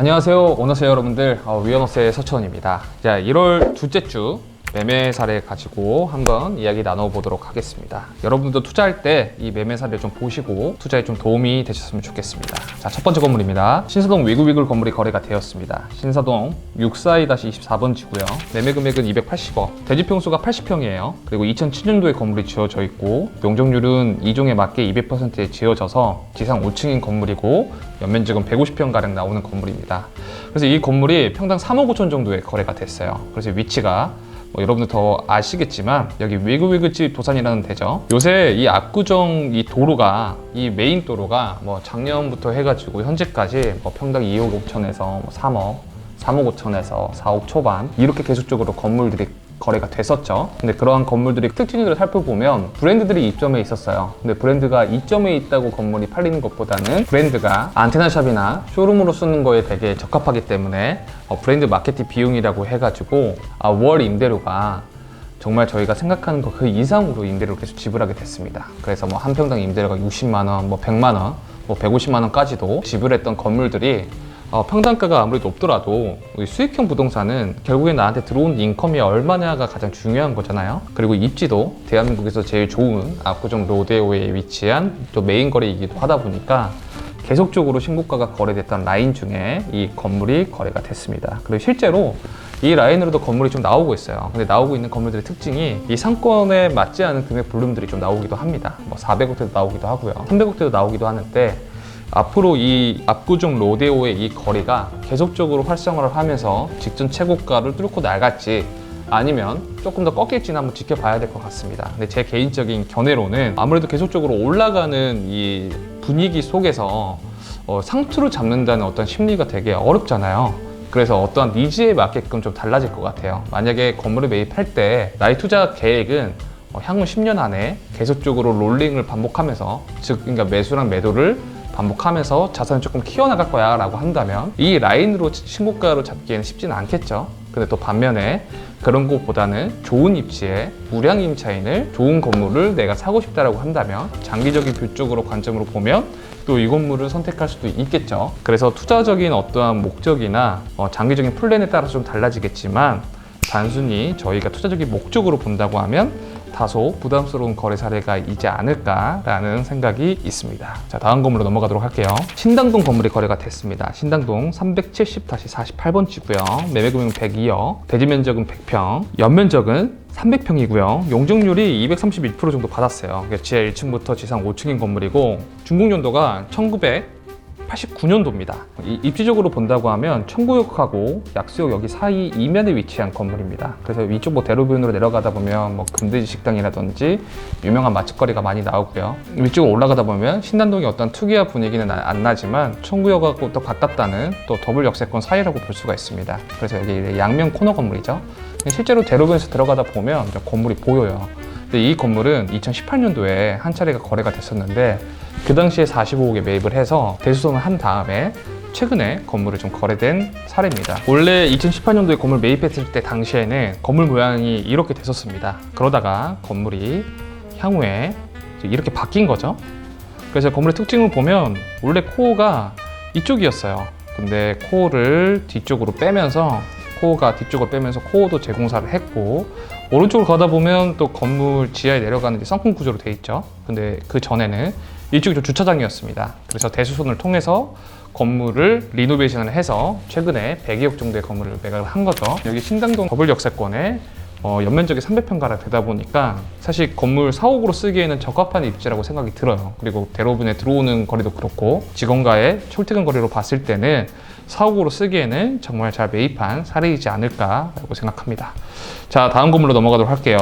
안녕하세요, 오너세 여러분들. 위너스의 서천입니다. 자, 1월 둘째 주 매매 사례 가지고 한번 이야기 나눠보도록 하겠습니다. 여러분들도 투자할 때 이 매매 사례를 좀 보시고 투자에 좀 도움이 되셨으면 좋겠습니다. 자, 첫 번째 건물입니다. 신사동 위글위글 건물이 거래가 되었습니다. 신사동 642-24번지고요. 매매 금액은 280억, 대지 평수가 80평이에요. 그리고 2007년도에 건물이 지어져 있고 용적률은 2종에 맞게 200%에 지어져서 지상 5층인 건물이고 연면적은 150평 가량 나오는 건물입니다. 그래서 이 건물이 평당 3억 5천 정도에 거래가 됐어요. 그래서 위치가 여러분들 더 아시겠지만 여기 위글위글집 도산이라는 데죠. 요새 이 압구정 이 도로가 이 메인 도로가 작년부터 해가지고 현재까지 평당 2억 5천에서 3억 5천에서 4억 초반 이렇게 계속적으로 건물들이 거래가 됐었죠. 근데 그러한 건물들이 특징들을 살펴보면 브랜드들이 입점해 있었어요. 근데 브랜드가 입점해 있다고 건물이 팔리는 것보다는 브랜드가 안테나샵이나 쇼룸으로 쓰는 거에 되게 적합하기 때문에 브랜드 마케팅 비용이라고 해가지고 월 임대료가 정말 저희가 생각하는 것 그 이상으로 임대료를 계속 지불하게 됐습니다. 그래서 한 평당 임대료가 60만 원, 100만 원, 150만 원까지도 지불했던 건물들이 평당가가 아무리 높더라도 수익형 부동산은 결국에 나한테 들어온 인컴이 얼마냐가 가장 중요한 거잖아요. 그리고 입지도 대한민국에서 제일 좋은 압구정 로데오에 위치한 또 메인 거리이기도 하다 보니까 계속적으로 신고가가 거래됐던 라인 중에 이 건물이 거래가 됐습니다. 그리고 실제로 이 라인으로도 건물이 좀 나오고 있어요. 근데 나오고 있는 건물들의 특징이 이 상권에 맞지 않은 금액 볼륨들이 좀 나오기도 합니다. 400억대도 나오기도 하고요. 300억대도 나오기도 하는데 앞으로 이 압구정 로데오의 이 거리가 계속적으로 활성화를 하면서 직전 최고가를 뚫고 나갈지 아니면 조금 더 꺾일지는 한번 지켜봐야 될 것 같습니다. 근데 제 개인적인 견해로는 아무래도 계속적으로 올라가는 이 분위기 속에서 상투를 잡는다는 어떤 심리가 되게 어렵잖아요. 그래서 어떠한 니즈에 맞게끔 좀 달라질 것 같아요. 만약에 건물을 매입할 때 나의 투자 계획은 향후 10년 안에 계속적으로 롤링을 반복하면서 그러니까 매수랑 매도를 반복하면서 자산을 조금 키워나갈 거야 라고 한다면 이 라인으로 신고가로 잡기에는 쉽지는 않겠죠. 근데 또 반면에 그런 것보다는 좋은 입지에 우량 임차인을 좋은 건물을 내가 사고 싶다라고 한다면 장기적인 뷰 쪽으로 관점으로 보면 또 이 건물을 선택할 수도 있겠죠. 그래서 투자적인 어떠한 목적이나 장기적인 플랜에 따라서 좀 달라지겠지만 단순히 저희가 투자적인 목적으로 본다고 하면 다소 부담스러운 거래 사례가 있지 않을까라는 생각이 있습니다. 자, 다음 건물로 넘어가도록 할게요. 신당동 건물이 거래가 됐습니다. 신당동 370-48번지고요. 매매 금액은 102억, 대지 면적은 100평, 연면적은 300평이고요. 용적률이 231% 정도 받았어요. 지하 1층부터 지상 5층인 건물이고 준공 연도가 1989년도입니다. 입지적으로 본다고 하면 청구역하고 약수역 여기 사이 이면에 위치한 건물입니다. 그래서 위쪽 대로변으로 내려가다 보면 금돼지 식당이라든지 유명한 맛집거리가 많이 나오고요. 위쪽으로 올라가다 보면 신당동의 어떤 특유한 분위기는 안 나지만 청구역하고 또 가깝다는 또 더블 역세권 사이라고 볼 수가 있습니다. 그래서 여기 양면 코너 건물이죠. 실제로 대로변에서 들어가다 보면 건물이 보여요. 근데 이 건물은 2018년도에 한 차례가 거래가 됐었는데 그 당시에 45억에 매입을 해서 대수선을 한 다음에 최근에 건물을 좀 거래된 사례입니다. 원래 2018년도에 건물 매입했을 때 당시에는 건물 모양이 이렇게 됐었습니다. 그러다가 건물이 향후에 이렇게 바뀐 거죠. 그래서 건물의 특징을 보면 원래 코어가 이쪽이었어요. 근데 코어를 뒤쪽으로 빼면서 코어도 재공사를 했고 오른쪽으로 가다 보면 또 건물 지하에 내려가는 썬큰 구조로 돼 있죠. 근데 그 전에는 이쪽이 좀 주차장이었습니다. 그래서 대수선을 통해서 건물을 리노베이션을 해서 최근에 102억 정도의 건물을 매각을 한 거죠. 여기 신당동 더블 역세권에 연면적이 300평 가량 되다 보니까 사실 건물 사옥으로 쓰기에는 적합한 입지라고 생각이 들어요. 그리고 대로변에 들어오는 거리도 그렇고 직원과의 출퇴근 거리로 봤을 때는 사옥으로 쓰기에는 정말 잘 매입한 사례이지 않을까라고 생각합니다. 자, 다음 건물로 넘어가도록 할게요.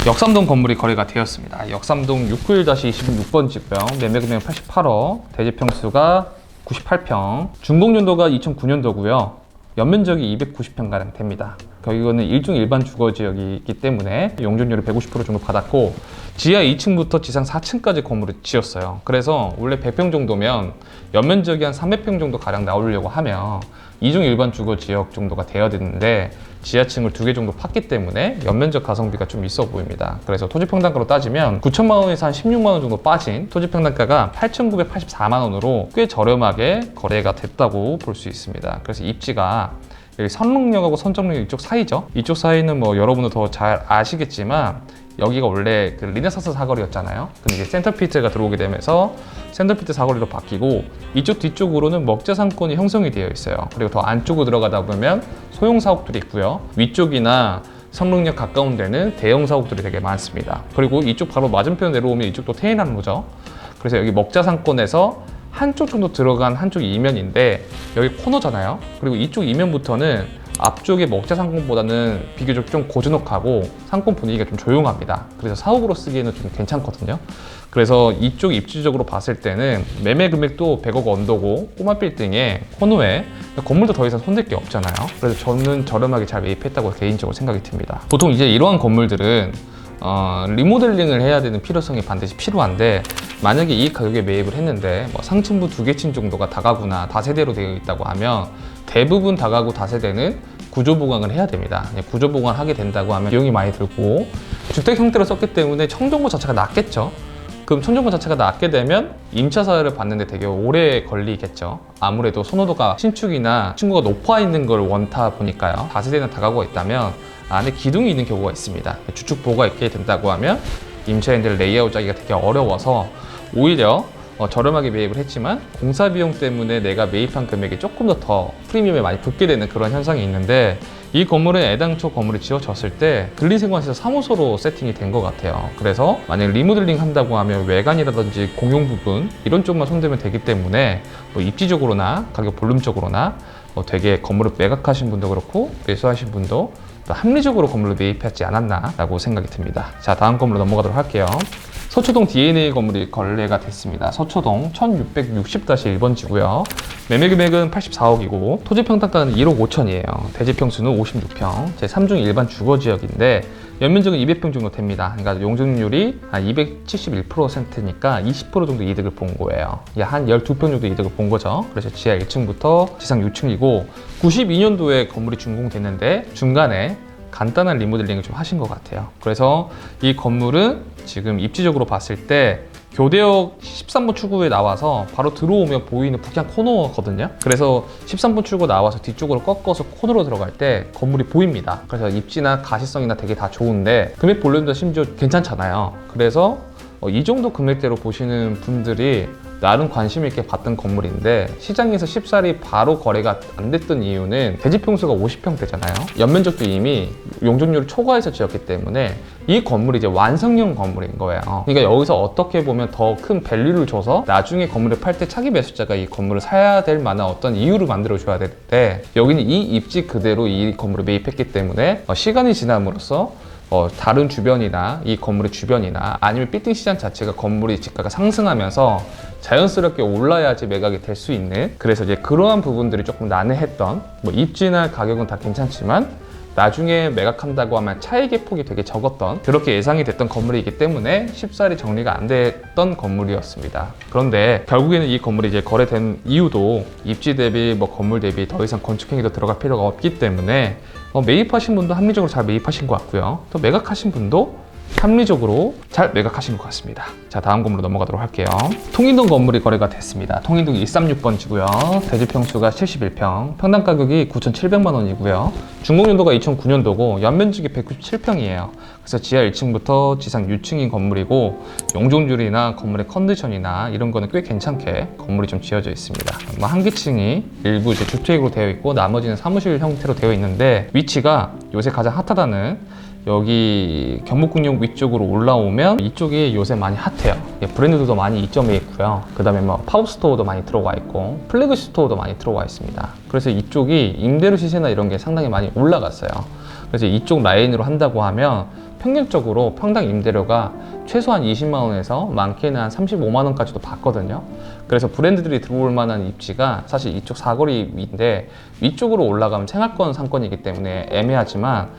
역삼동 건물이 거래가 되었습니다. 역삼동 691-26번지고요. 매매 금액 88억, 대지 평수가 98평, 준공 연도가 2009년도고요. 연면적이 290평가량 됩니다. 이거는 일종 일반 주거지역이기 때문에 용적률이 150% 정도 받았고 지하 2층부터 지상 4층까지 건물을 지었어요. 그래서 원래 100평 정도면 연면적이 한 300평 정도 가량 나오려고 하면 이중 일반 주거 지역 정도가 돼야 되는데 지하층을 2개 정도 팠기 때문에 연면적 가성비가 좀 있어 보입니다. 그래서 토지평당가로 따지면 9천만 원에서 한 16만 원 정도 빠진 토지평당가가 8,984만 원으로 꽤 저렴하게 거래가 됐다고 볼 수 있습니다. 그래서 입지가 여기 선릉역하고 선정역 이쪽 사이죠. 이쪽 사이는 뭐 여러분도 더 잘 아시겠지만 여기가 원래 그 르네상스 사거리였잖아요. 근데 이제 센터피트가 들어오게 되면서 센터피트 사거리로 바뀌고 이쪽 뒤쪽으로는 먹자 상권이 형성이 되어 있어요. 그리고 더 안쪽으로 들어가다 보면 소형 사옥들이 있고요. 위쪽이나 성능력 가까운 데는 대형 사옥들이 되게 많습니다. 그리고 이쪽 바로 맞은편 내려오면 이쪽도 테헤란로죠. 그래서 여기 먹자 상권에서 한쪽 정도 들어간 한쪽 이면인데 여기 코너잖아요. 그리고 이쪽 이면부터는 앞쪽의 먹자 상권보다는 비교적 좀 고즈넉하고 상권 분위기가 좀 조용합니다. 그래서 사옥으로 쓰기에는 좀 괜찮거든요. 그래서 이쪽 입지적으로 봤을 때는 매매 금액도 100억 언더고 꼬마 빌딩에 코너에 건물도 더 이상 손댈 게 없잖아요. 그래서 저는 저렴하게 잘 매입했다고 개인적으로 생각이 듭니다. 보통 이제 이러한 건물들은 리모델링을 해야 되는 필요성이 반드시 필요한데 만약에 이 가격에 매입을 했는데 뭐 상층부 2개 층 정도가 다가구나 다세대로 되어 있다고 하면 대부분 다가구 다세대는 구조보강을 해야 됩니다. 구조보강을 하게 된다고 하면 비용이 많이 들고 주택 형태로 썼기 때문에 청정고 자체가 낮겠죠. 그럼 청정고 자체가 낮게 되면 임차 사유를 받는데 되게 오래 걸리겠죠. 아무래도 선호도가 신축이나 층고가 높아 있는 걸 원타 보니까요. 다세대는 다가구가 있다면 안에 기둥이 있는 경우가 있습니다. 주축 보호가 있게 된다고 하면 임차인들 레이아웃 짜기가 되게 어려워서 오히려 저렴하게 매입을 했지만 공사 비용 때문에 내가 매입한 금액이 조금 더 프리미엄에 많이 붙게 되는 그런 현상이 있는데 이 건물은 애당초 건물이 지어졌을 때 근리생활에서 사무소로 세팅이 된 것 같아요. 그래서 만약 리모델링 한다고 하면 외관이라든지 공용 부분 이런 쪽만 손대면 되기 때문에 뭐 입지적으로나 가격 볼륨적으로나 되게 건물을 매각하신 분도 그렇고 매수하신 분도 또 합리적으로 건물로 매입하지 않았나 라고 생각이 듭니다. 자, 다음 건물로 넘어가도록 할게요. 서초동 DNA 건물이 거래가 됐습니다. 서초동 1660-1번지고요. 매매 금액은 84억이고 토지 평당가는 1억 5천이에요. 대지 평수는 56평, 제3중 일반 주거지역인데 연면적은 200평 정도 됩니다. 그러니까 용적률이 한 271%니까 20% 정도 이득을 본 거예요. 한 12평 정도 이득을 본 거죠. 그래서 지하 1층부터 지상 6층이고 92년도에 건물이 준공됐는데 중간에 간단한 리모델링을 좀 하신 것 같아요. 그래서 이 건물은 지금 입지적으로 봤을 때 교대역 13번 출구에 나와서 바로 들어오면 보이는 북향 코너거든요. 그래서 13번 출구 나와서 뒤쪽으로 꺾어서 코너로 들어갈 때 건물이 보입니다. 그래서 입지나 가시성이나 되게 다 좋은데 금액 볼륨도 심지어 괜찮잖아요. 그래서 이 정도 금액대로 보시는 분들이 나름 관심 있게 봤던 건물인데 시장에서 쉽사리 바로 거래가 안 됐던 이유는 대지 평수가 50평대잖아요. 연면적도 이미 용적률을 초과해서 지었기 때문에 이 건물이 이제 완성형 건물인 거예요. 그러니까 여기서 어떻게 보면 더 큰 밸류를 줘서 나중에 건물을 팔 때 차기 매수자가 이 건물을 사야 될 만한 어떤 이유를 만들어 줘야 되는데 여기는 이 입지 그대로 이 건물을 매입했기 때문에 시간이 지남으로써 다른 주변이나 이 건물의 주변이나 아니면 빌딩 시장 자체가 건물의 지가가 상승하면서 자연스럽게 올라야지 매각이 될 수 있는 그래서 이제 그러한 부분들이 조금 난해했던 뭐 입지나 가격은 다 괜찮지만 나중에 매각한다고 하면 차익의 폭이 되게 적었던 그렇게 예상이 됐던 건물이기 때문에 쉽사리 정리가 안 됐던 건물이었습니다. 그런데 결국에는 이 건물이 이제 거래된 이유도 입지 대비 뭐 건물 대비 더 이상 건축행위도 들어갈 필요가 없기 때문에 매입하신 분도 합리적으로 잘 매입하신 것 같고요. 또 매각하신 분도 합리적으로 잘 매각하신 것 같습니다. 자, 다음 건물로 넘어가도록 할게요. 통인동 건물이 거래가 됐습니다. 통인동 236번지고요. 대지 평수가 71평, 평당 가격이 9,700만 원이고요. 준공연도가 2009년도고 연면적이 197평이에요. 그래서 지하 1층부터 지상 6층인 건물이고 용적률이나 건물의 컨디션이나 이런 거는 꽤 괜찮게 건물이 좀 지어져 있습니다. 뭐 한 개층이 일부 이제 주택으로 되어 있고 나머지는 사무실 형태로 되어 있는데 위치가 요새 가장 핫하다는 여기 경복궁역 위쪽으로 올라오면 이쪽이 요새 많이 핫해요. 브랜드도 많이 입점해 있고요. 그 다음에 뭐 팝스토어도 많이 들어가 있고 플래그십 스토어도 많이 들어가 있습니다. 그래서 이쪽이 임대료 시세나 이런 게 상당히 많이 올라갔어요. 그래서 이쪽 라인으로 한다고 하면 평균적으로 평당 임대료가 최소한 20만 원에서 많게는 한 35만 원까지도 받거든요. 그래서 브랜드들이 들어올 만한 입지가 사실 이쪽 사거리인데 위쪽으로 올라가면 생활권 상권이기 때문에 애매하지만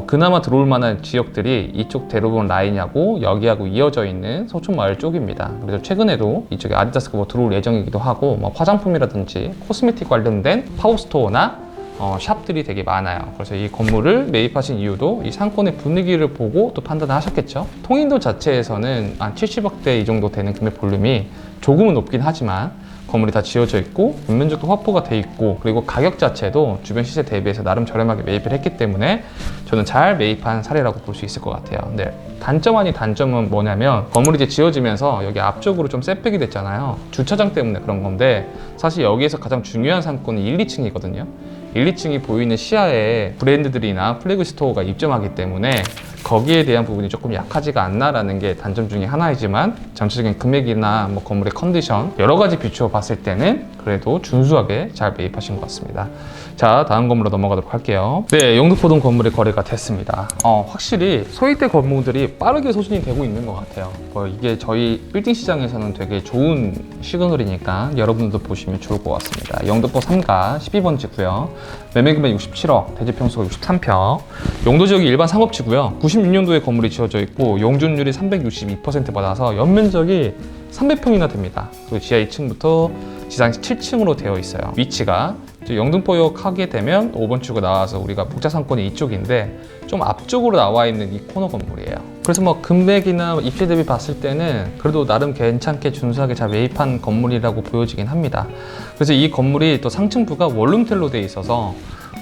그나마 들어올 만한 지역들이 이쪽 대로변 라인하고 여기하고 이어져 있는 서촌마을 쪽입니다. 그래서 최근에도 이쪽에 아디다스가 뭐 들어올 예정이기도 하고 뭐 화장품이라든지 코스메틱 관련된 팝업스토어나 샵들이 되게 많아요. 그래서 이 건물을 매입하신 이유도 이 상권의 분위기를 보고 또 판단을 하셨겠죠. 통인도 자체에서는 한 70억대 이 정도 되는 금액 볼륨이 조금은 높긴 하지만 건물이 다 지어져 있고 면적도 확보가 돼 있고 그리고 가격 자체도 주변 시세 대비해서 나름 저렴하게 매입을 했기 때문에 저는 잘 매입한 사례라고 볼 수 있을 것 같아요. 근데 단점 아닌 단점은 뭐냐면 건물이 이제 지어지면서 여기 앞쪽으로 좀 셋백이 됐잖아요. 주차장 때문에 그런 건데 사실 여기에서 가장 중요한 상권이 1, 2층이거든요. 1, 2층이 보이는 시야에 브랜드들이나 플래그 스토어가 입점하기 때문에 거기에 대한 부분이 조금 약하지가 않나라는 게 단점 중에 하나이지만 전체적인 금액이나 뭐 건물의 컨디션 여러 가지 비추어 봤을 때는 그래도 준수하게 잘 매입하신 것 같습니다. 자, 다음 건물로 넘어가도록 할게요. 네, 영등포동 건물이 거래가 됐습니다. 확실히 소액대 건물들이 빠르게 소진이 되고 있는 것 같아요. 이게 저희 빌딩 시장에서는 되게 좋은 시그널이니까 여러분들도 보시면 좋을 것 같습니다. 영등포 3가 12번지고요. 매매금액 67억, 대지평수가 63평. 용도 지역이 일반 상업지고요. 96년도에 건물이 지어져 있고 용적률이 362% 받아서 연면적이 300평이나 됩니다. 그리고 지하 2층부터 지상 7층으로 되어 있어요. 위치가 영등포역 하게 되면 5번 출구 나와서 우리가 복자상권이 이쪽인데 좀 앞쪽으로 나와 있는 이 코너 건물이에요. 그래서 뭐 금액이나 입지 대비 봤을 때는 그래도 나름 괜찮게 준수하게 잘 매입한 건물이라고 보여지긴 합니다. 그래서 이 건물이 또 상층부가 원룸텔로 되어 있어서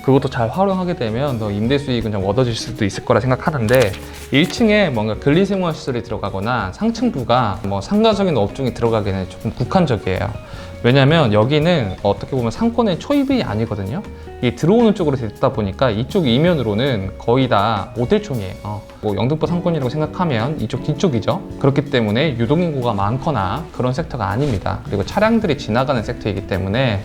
그것도 잘 활용하게 되면 더 임대 수익은 좀 얻어질 수도 있을 거라 생각하는데 1층에 뭔가 근리생활 시설이 들어가거나 상층부가 뭐 상가적인 업종이 들어가기는 조금 국한적이에요. 왜냐면 여기는 어떻게 보면 상권의 초입이 아니거든요. 이 들어오는 쪽으로 됐다 보니까 이쪽 이면으로는 거의 다 모텔촌이에요. 뭐 영등포 상권이라고 생각하면 이쪽 뒤쪽이죠. 그렇기 때문에 유동인구가 많거나 그런 섹터가 아닙니다. 그리고 차량들이 지나가는 섹터이기 때문에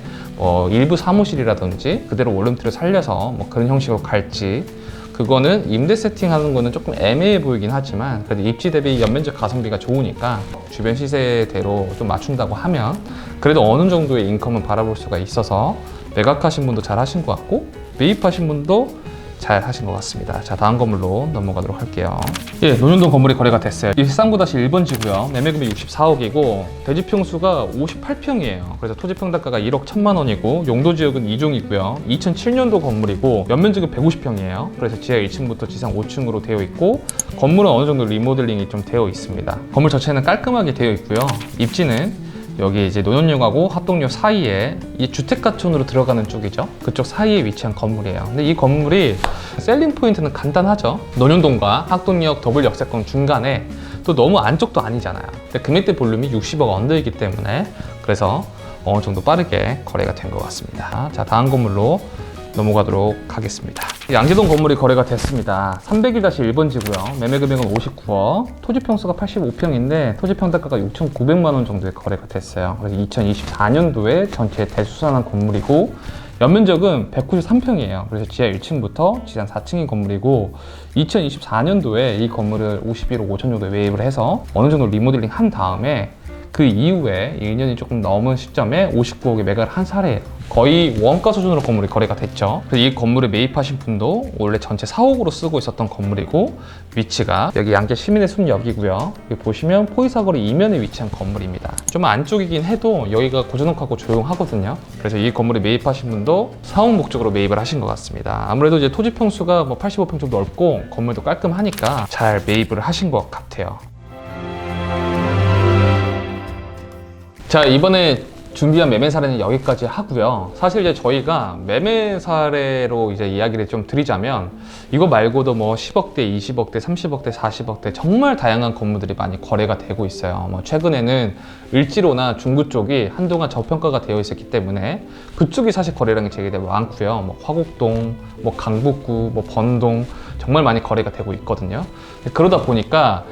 일부 사무실이라든지 그대로 원룸트를 살려서 뭐 그런 형식으로 갈지 그거는 임대 세팅하는 거는 조금 애매해 보이긴 하지만 그래도 입지 대비 연면적 가성비가 좋으니까 주변 시세대로 좀 맞춘다고 하면 그래도 어느 정도의 인컴은 바라볼 수가 있어서 매각하신 분도 잘 하신 것 같고 매입하신 분도 잘 하신 것 같습니다. 자, 다음 건물로 넘어가도록 할게요. 예, 논현동 건물이 거래가 됐어요. 13-1번지고요. 매매금이 64억이고 대지평수가 58평이에요. 그래서 토지평당가가 1억 1천만 원이고 용도지역은 2종이고요. 2007년도 건물이고 연면적은 150평이에요. 그래서 지하 1층부터 지상 5층으로 되어 있고 건물은 어느 정도 리모델링이 좀 되어 있습니다. 건물 자체는 깔끔하게 되어 있고요. 입지는 여기 이제 논현역하고 합동역 사이에 이 주택가촌으로 들어가는 쪽이죠. 그쪽 사이에 위치한 건물이에요. 근데 이 건물이 셀링 포인트는 간단하죠. 논현동과 합동역 더블 역세권 중간에 또 너무 안쪽도 아니잖아요. 근데 금액대 볼륨이 60억 언더이기 때문에 그래서 어느 정도 빠르게 거래가 된 것 같습니다. 자, 다음 건물로 넘어가도록 하겠습니다. 양재동 건물이 거래가 됐습니다. 301-1번지고요. 매매금액은 59억, 토지평수가 85평인데 토지평당가가 6,900만 원 정도의 거래가 됐어요. 그래서 2024년도에 전체 대수산한 건물이고 연면적은 193평이에요. 그래서 지하 1층부터 지상 4층인 건물이고 2024년도에 이 건물을 51억 5천 정도에 매입을 해서 어느 정도 리모델링 한 다음에 그 이후에 1년이 조금 넘은 시점에 59억에 매각을 한 사례예요. 거의 원가 수준으로 건물이 거래가 됐죠. 그래서 이 건물을 매입하신 분도 원래 전체 4억으로 쓰고 있었던 건물이고 위치가 여기 양재 시민의 숲역이고요. 여기 보시면 포의사거리 이면에 위치한 건물입니다. 좀 안쪽이긴 해도 여기가 고즈넉하고 조용하거든요. 그래서 이 건물을 매입하신 분도 사업 목적으로 매입을 하신 것 같습니다. 아무래도 이제 토지 평수가 뭐 85평 정도 넓고 건물도 깔끔하니까 잘 매입을 하신 것 같아요. 자, 이번에 준비한 매매 사례는 여기까지 하고요. 사실 이제 저희가 매매 사례로 이제 이야기를 좀 드리자면 이거 말고도 뭐 10억대, 20억대, 30억대, 40억대 정말 다양한 건물들이 많이 거래가 되고 있어요. 뭐 최근에는 을지로나 중구 쪽이 한동안 저평가가 되어 있었기 때문에 그쪽이 사실 거래량이 되게 많고요. 뭐 화곡동, 뭐 강북구, 뭐 번동 정말 많이 거래가 되고 있거든요. 그러다 보니까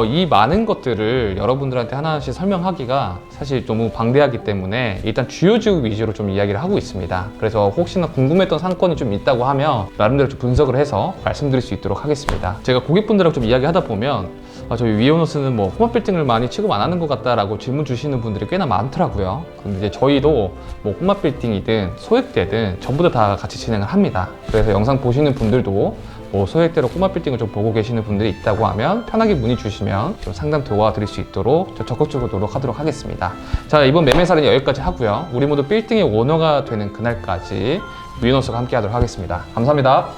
이 많은 것들을 여러분들한테 하나씩 설명하기가 사실 너무 방대하기 때문에 일단 주요 지역 위주로 좀 이야기를 하고 있습니다. 그래서 혹시나 궁금했던 상권이 좀 있다고 하면 나름대로 좀 분석을 해서 말씀드릴 수 있도록 하겠습니다. 제가 고객분들하고 좀 이야기하다 보면 저희 위오너스는 뭐 홈업 빌딩을 많이 취급 안 하는 것 같다라고 질문 주시는 분들이 꽤나 많더라고요. 근데 이제 저희도 뭐 홈업 빌딩이든 소액대든 전부 다 같이 진행을 합니다. 그래서 영상 보시는 분들도 뭐 소액대로 홈업 빌딩을 좀 보고 계시는 분들이 있다고 하면 편하게 문의 주시면 좀 상담 도와드릴 수 있도록 적극적으로 노력하도록 하겠습니다. 자, 이번 매매 사례는 여기까지 하고요. 우리 모두 빌딩의 오너가 되는 그날까지 위오너스가 함께 하도록 하겠습니다. 감사합니다.